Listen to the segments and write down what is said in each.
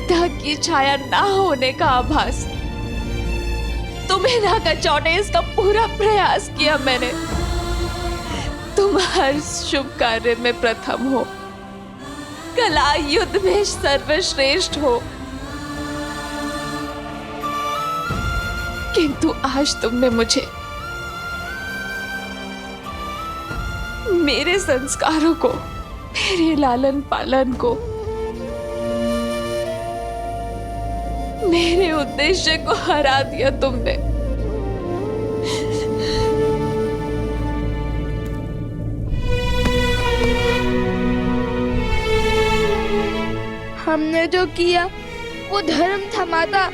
पिता की छाया ना होने का आभास। तुम्हें ना कचौने इसका पूरा प्रयास किया मैंने। तुम हर शुभ कार्य में प्रथम हो, कला युद्ध में सर्वश्रेष्ठ हो, किंतु आज तुमने मुझे मेरे संस्कारों को, मेरे लालन पालन को, मेरे उद्देश्य को हरा दिया तुमने। हमने जो किया वो धर्म था माता।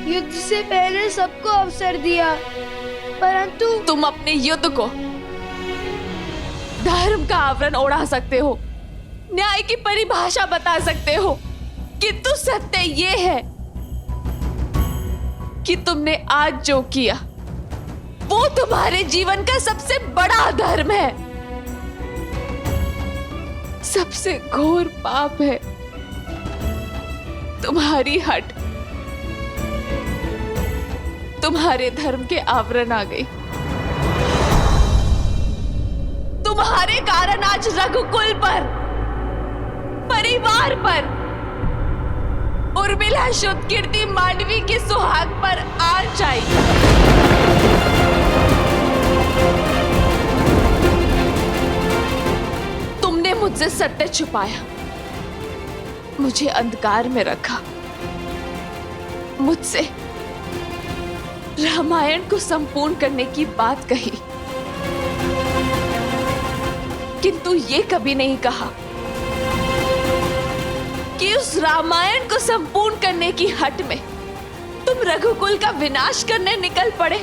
युद्ध से पहले सबको अवसर दिया, परंतु तुम अपने युद्ध को धर्म का आवरण ओढ़ा सकते हो, न्याय की परिभाषा बता सकते हो, किंतु सत्य ये है कि तुमने आज जो किया वो तुम्हारे जीवन का सबसे बड़ा धर्म है, सबसे घोर पाप है। तुम्हारी हट तुम्हारे धर्म के आवरण आ गई। तुम्हारे कारण आज रघुकुल पर, परिवार पर, उर्मिला शुद्ध कीर्ति मांडवी के सुहाग पर आँच आई। तुमने मुझसे सत्य छुपाया, मुझे अंधकार में रखा, मुझसे रामायण को संपूर्ण करने की बात कही, किंतु ये कभी नहीं कहा कि उस रामायण को संपूर्ण करने की हट में तुम रघुकुल का विनाश करने निकल पड़े,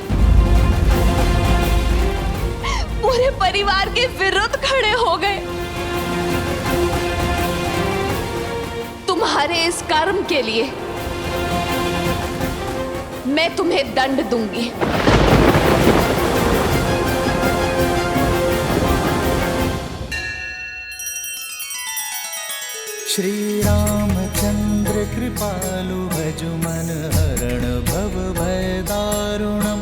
पूरे परिवार के विरुद्ध खड़े हो गए। तुम्हारे इस कर्म के लिए मैं तुम्हें दंड दूंगी। श्री रामचंद्र कृपालु भजु मन हरण भव भय दारुणम।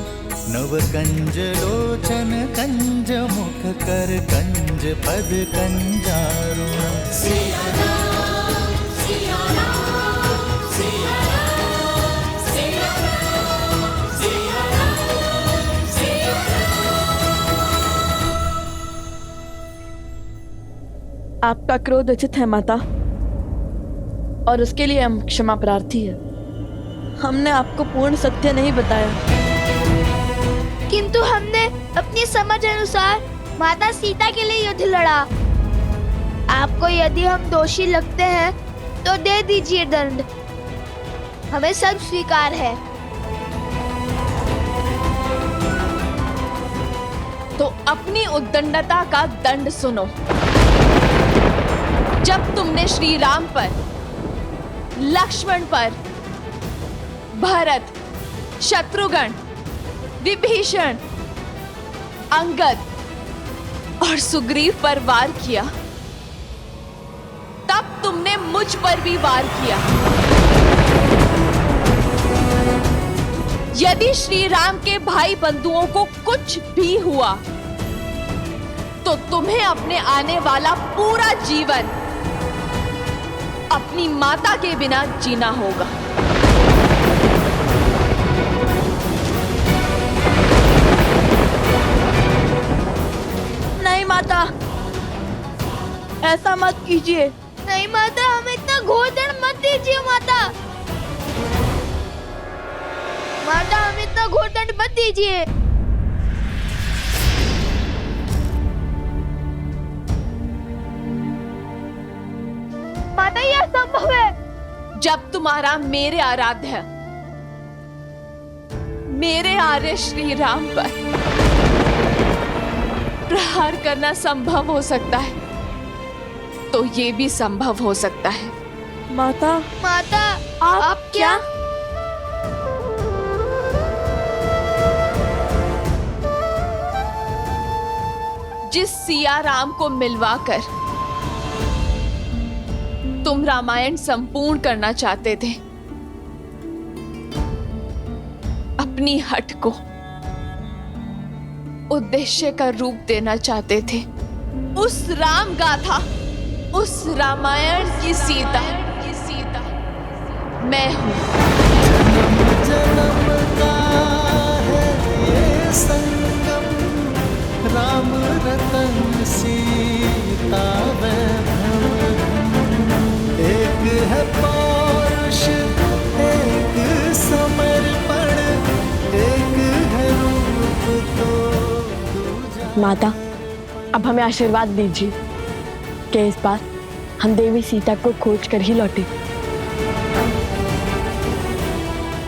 नव कंज लोचन कंज मुख कर कंज पद कंजारुणम। सिया राम, सिया राम, सिया राम, सिया राम, सिया राम, सिया राम। आपका क्रोध उचित है माता, और उसके लिए हम क्षमा प्रार्थी है। हमने आपको पूर्ण सत्य नहीं बताया, किंतु हमने अपनी समझ अनुसार माता सीता के लिए युद्ध लड़ा। आपको यदि हम दोषी लगते हैं तो दे दीजिए दंड, हमें सब स्वीकार है। तो अपनी उद्दंडता का दंड सुनो। जब तुमने श्री राम पर, लक्ष्मण पर, भरत, शत्रुघ्न, विभीषण, अंगद और सुग्रीव पर वार किया, तब तुमने मुझ पर भी वार किया। यदि श्री राम के भाई बंधुओं को कुछ भी हुआ तो तुम्हें अपने आने वाला पूरा जीवन अपनी माता के बिना जीना होगा। नहीं माता, ऐसा मत कीजिए। नहीं माता, हमें इतना घोर दंड मत दीजिए माता। माता, हमें इतना घोर दंड मत दीजिए। माता, यह संभव है। जब तुम्हारा मेरे आराध्य, मेरे आर्य श्री राम पर प्रहार करना संभव हो सकता है, तो ये भी संभव हो सकता है। माता, माता, आप क्या? जिस सिया राम को मिलवाकर तुम रामायण संपूर्ण करना चाहते थे, अपनी हट को उद्देश्य का रूप देना चाहते थे। उस राम गाथा, उस रामायण की सीता मैं हूं। जन्म का है ये संगम, राम रतन सीता वैभव। एक है पौरुष, एक समर्पण, एक है रूप तो दूजा। माता, अब हमें आशीर्वाद दीजिए कि इस बार हम देवी सीता को खोज कर ही लौटे।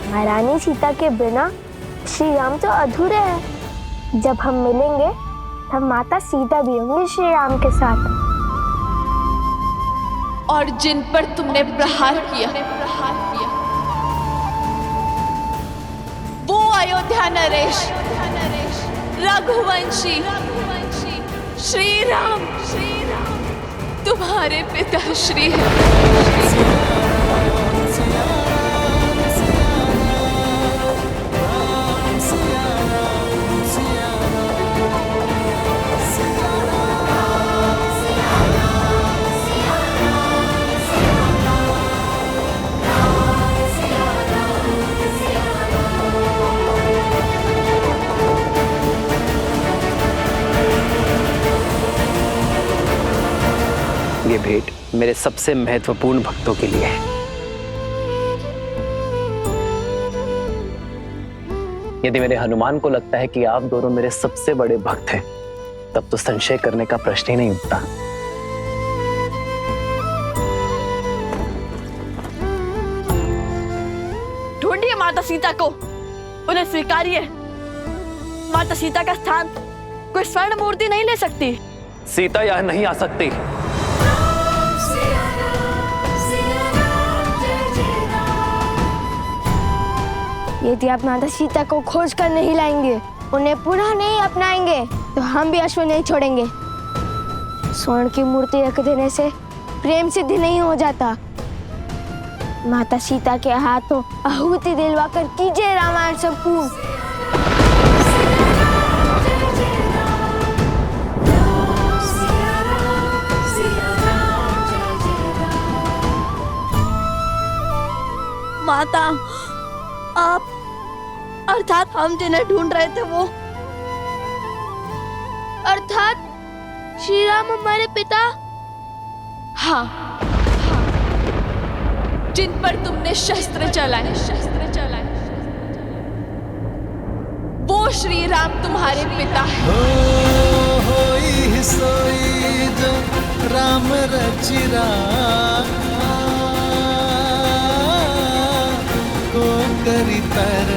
महारानी सीता के बिना श्री राम तो अधूरे हैं। जब हम मिलेंगे तब माता सीता भी होंगी श्री राम के साथ। और जिन पर तुमने प्रहार किया, वो अयोध्या नरेश, रघुवंशी श्री राम तुम्हारे पिताश्री हैं। ये भेंट मेरे सबसे महत्वपूर्ण भक्तों के लिए है। यदि मेरे हनुमान को लगता है कि आप दोनों मेरे सबसे बड़े भक्त हैं, तब तो संशय करने का प्रश्न ही नहीं उठता। ढूंढिए माता सीता को, उन्हें स्वीकारिए। माता सीता का स्थान कोई स्वर्ण मूर्ति नहीं ले सकती। सीता यहां नहीं आ सकती। यदि आप माता सीता को खोज कर नहीं लाएंगे, उन्हें पुनः नहीं अपनाएंगे, तो हम भी अश्व नहीं छोड़ेंगे। स्वर्ण की मूर्ति रख देने से प्रेम सिद्ध नहीं हो जाता। माता सीता के हाथों आहुति दिलवा कर कीजिए रामायण संपूर्ण। माता, आप अर्थात हम जिन्हें ढूंढ रहे थे वो, अर्थात श्री राम हमारे पिता। हाँ, जिन पर तुमने शस्त्र चलाए, वो श्री राम तुम्हारे पिता है। होई सोई जो राम रचिरा, को करी तर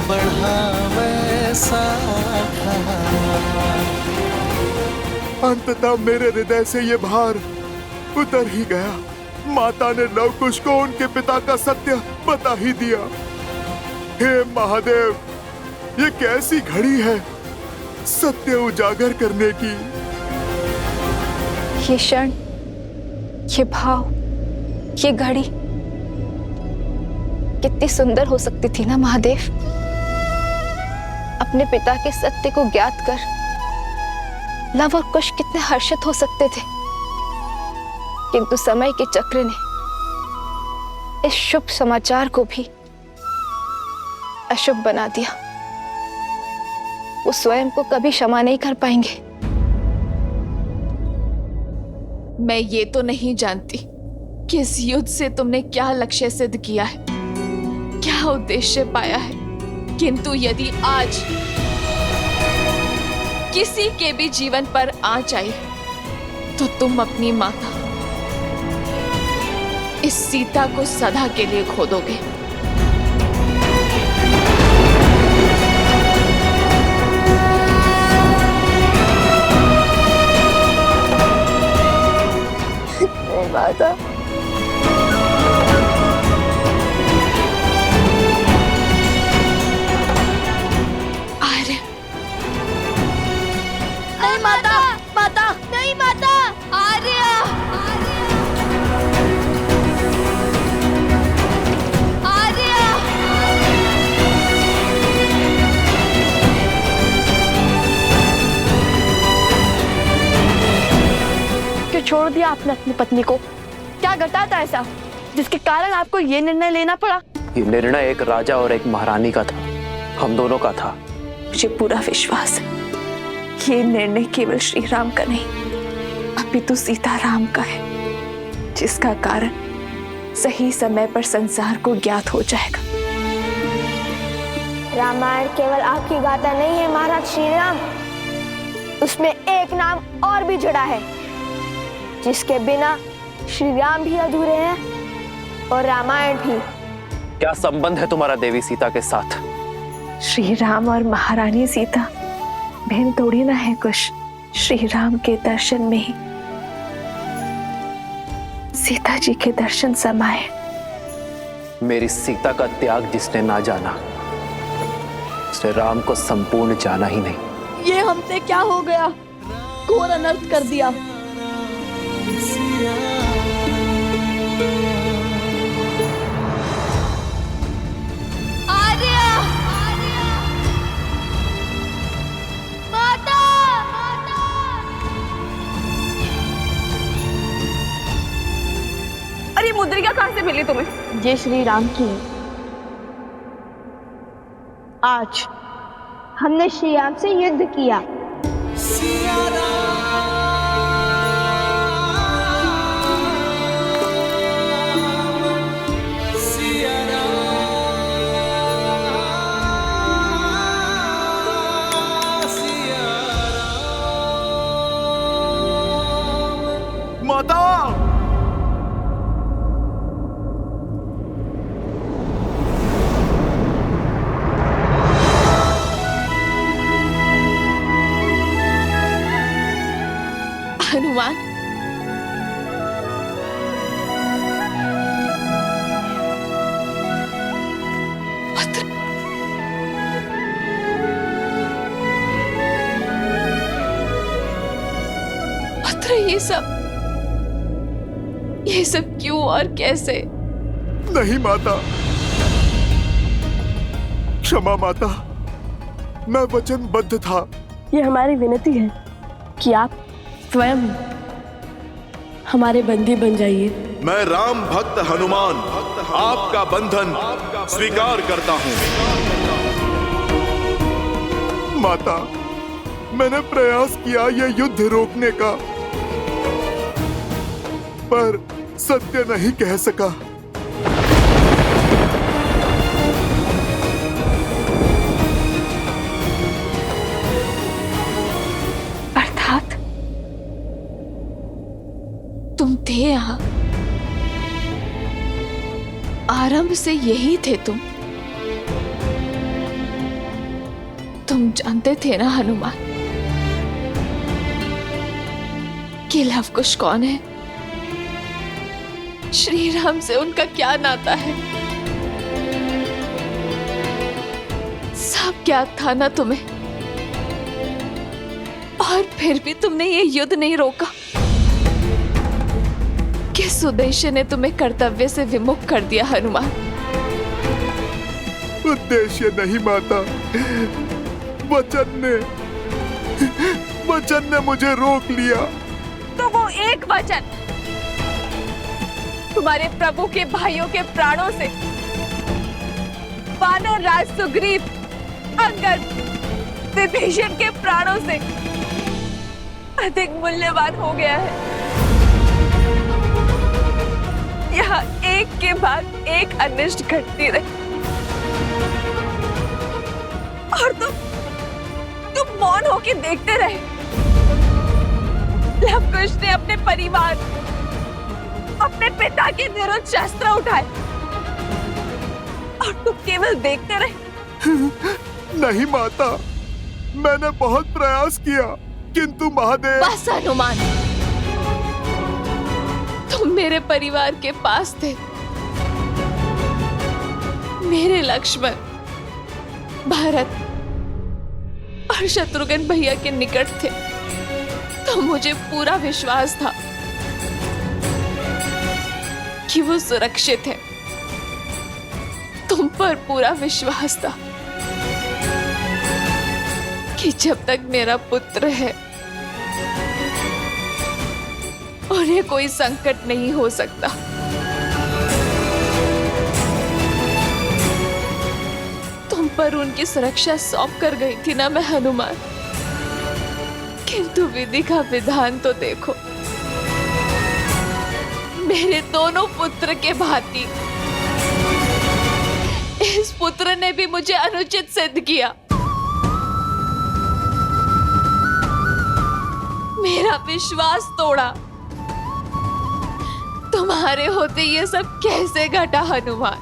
बढ़ावे साखा। अंततः मेरे हृदय से ये भार उतर ही गया। माता ने लवकुश को उनके पिता का सत्य बता ही दिया। हे महादेव, ये कैसी घड़ी है सत्य उजागर करने की। ये क्षण, ये भाव, ये घड़ी कितनी सुंदर हो सकती थी ना महादेव। अपने पिता के सत्य को ज्ञात कर लव और कुश कितने हर्षित हो सकते थे, किंतु समय के चक्र ने इस शुभ समाचार को भी अशुभ बना दिया। वो स्वयं को कभी क्षमा नहीं कर पाएंगे। मैं ये तो नहीं जानती कि इस युद्ध से तुमने क्या लक्ष्य सिद्ध किया है, क्या उद्देश्य पाया है, किंतु यदि आज किसी के भी जीवन पर आँच आई तो तुम अपनी माता इस सीता को सदा के लिए खो दोगे। माता, आर्य, नहीं माता, माता, नहीं माता, आर्य। छोड़ दिया आपने अपनी पत्नी को? क्या घटा था ऐसा जिसके कारण आपको ये निर्णय लेना पड़ा? ये निर्णय एक राजा और एक महारानी का था, हम दोनों का था। मुझे पूरा विश्वास है कि ये निर्णय केवल श्री राम का नहीं, अपितु सीताराम का है, जिसका कारण सही समय पर संसार को ज्ञात हो जाएगा। रामायण केवल आपकी गाथा नहीं है महाराज श्री राम, उसमें एक नाम और भी जुड़ा है जिसके बिना श्री राम भी अधूरे हैं और रामायण भी। क्या संबंध है तुम्हारा देवी सीता के साथ? श्री राम और महारानी सीता बहन थोड़ी ना है कुछ। श्री राम के दर्शन में ही सीता जी के दर्शन समाये। मेरी सीता का त्याग जिसने ना जाना, उसने राम को संपूर्ण जाना ही नहीं। ये हमसे क्या हो गया? घोर अनर्थ कर दिया। अरे मुद्रिका कहाँ से मिली तुम्हें? ये श्री राम की है। आज हमने श्री राम से युद्ध किया। माता, हनुमान, पत्र ये सब क्यों और कैसे? नहीं माता, क्षमा माता, मैं वचनबद्ध था। ये हमारी विनती है कि आप स्वयं हमारे बंदी बन जाइए। मैं राम भक्त हनुमान आपका बंधन स्वीकार करता हूँ। माता, मैंने प्रयास किया यह युद्ध रोकने का, पर सत्य नहीं कह सका। अर्थात तुम थे यहाँ, आरंभ से यही थे तुम जानते थे ना हनुमान कि लव कुश कौन है? श्री राम से उनका क्या नाता है? सब ज्ञात था ना तुम्हें, और फिर भी तुमने ये युद्ध नहीं रोका। किस उद्देश्य ने तुम्हें कर्तव्य से विमुख कर दिया हनुमान? उद्देश्य नहीं माता, वचन ने मुझे रोक लिया। तो वो एक वचन तुम्हारे प्रभु के भाइयों के प्राणों से, वानर राज सुग्रीव, अंगद, विभीषण के प्राणों से अधिक मूल्यवान हो गया है। यहाँ एक के बाद एक अनिष्ट घटती रही और तुम मौन होकर देखते रहे। लव कुश ने अपने परिवार, अपने पिता के विरुद्ध शस्त्र उठाए और तुम केवल देखते रहे। नहीं माता, मैंने बहुत प्रयास किया, किंतु महादेव। बस हनुमान, तुम मेरे परिवार के पास थे, मेरे लक्ष्मण, भरत और शत्रुघ्न भैया के निकट थे, तो मुझे पूरा विश्वास था कि वो सुरक्षित है। तुम पर पूरा विश्वास था कि जब तक मेरा पुत्र है उन्हें कोई संकट नहीं हो सकता। तुम पर उनकी सुरक्षा सौंप कर गई थी ना मैं हनुमान, किंतु विधि का विधान तो देखो। मेरे दोनों पुत्र के भांति इस पुत्र ने भी मुझे अनुचित सिद्ध किया। मेरा विश्वास तोड़ा। तुम्हारे होते ये सब कैसे घटा हनुमान?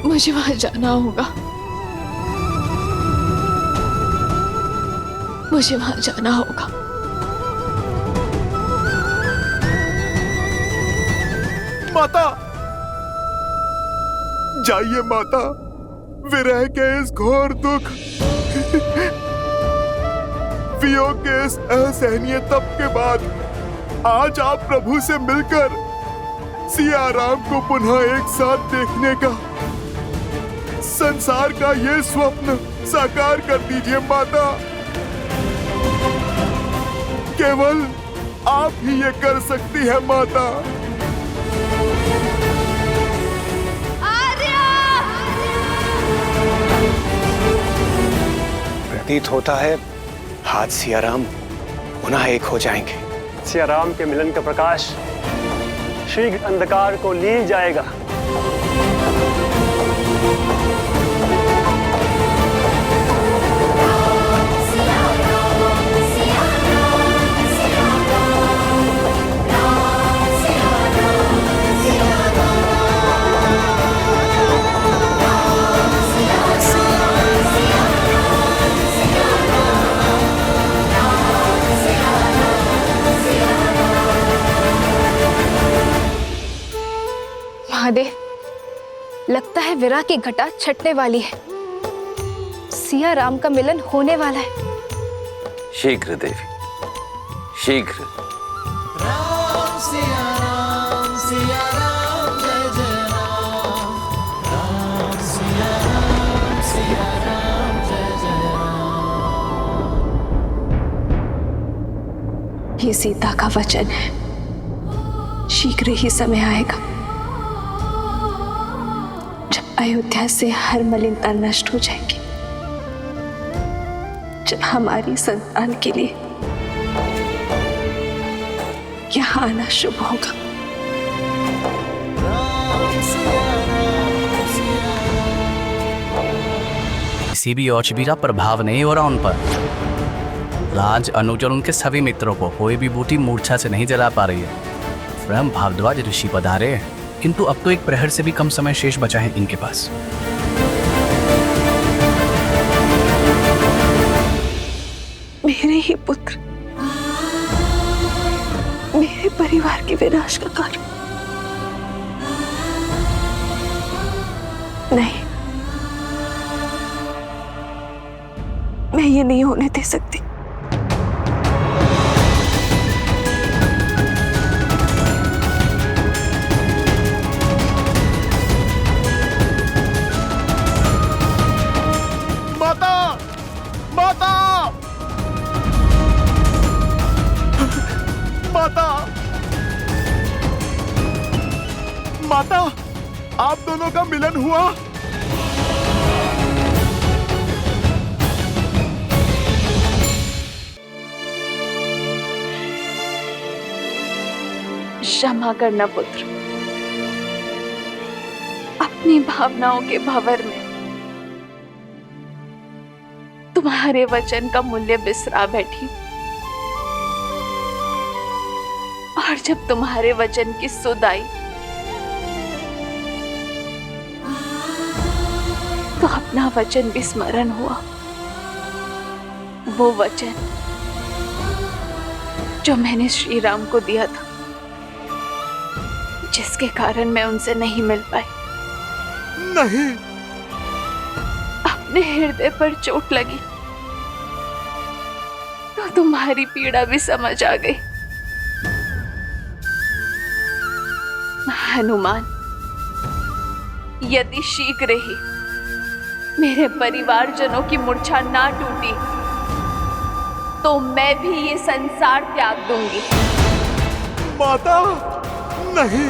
मुझे वहां जाना होगा। मुझे वहां जाना होगा। माता, जाइए माता। विरह के इस घोर दुख, वियोग के इस असहनीय तप के बाद आज आप प्रभु से मिलकर सिया राम को पुनः एक साथ देखने का, संसार का ये स्वप्न साकार कर दीजिए माता। केवल आप ही ये कर सकती है माता। प्रतीत होता है हाथ सियाराम पुनः एक हो जाएंगे। सियाराम के मिलन का प्रकाश शीघ्र अंधकार को लीन जाएगा। महादेव, लगता है विरह की घटा छटने वाली है। सिया राम का मिलन होने वाला है। शीघ्र देवी, शीघ्र। राम सिया राम जय जय राम। राम सिया राम जय जय राम। ये सीता का वचन है, शीघ्र ही समय आएगा अयोध्या से हर मलिनता नष्ट हो जाएगी, जब हमारी संतान के लिए यहाँ आना शुभ होगा। किसी भी औषधि का प्रभाव नहीं हो रहा उन पर। राज अनुज और उनके सभी मित्रों को कोई भी बूटी मूर्छा से नहीं जला पा रही है। स्वयं भारद्वाज ऋषि पधारे हैं, किंतु अब तो एक प्रहर से भी कम समय शेष बचा है इनके पास। मेरे ही पुत्र मेरे परिवार के विनाश का कारण। नहीं, मैं ये नहीं होने दे सकती। माता, आप दोनों का मिलन हुआ। क्षमा करना पुत्र, अपनी भावनाओं के भंवर में तुम्हारे वचन का मूल्य बिसरा बैठी। और जब तुम्हारे वचन की सुध आई तो अपना वचन भी स्मरण हुआ। वो वचन जो मैंने श्री राम को दिया था, जिसके कारण मैं उनसे नहीं मिल पाई। नहीं, अब अपने हृदय पर चोट लगी तो तुम्हारी पीड़ा भी समझ आ गई। हनुमान, यदि शीघ्र ही मेरे परिवारजनों की मूर्छा ना टूटी तो मैं भी ये संसार त्याग दूंगी। माता, नहीं,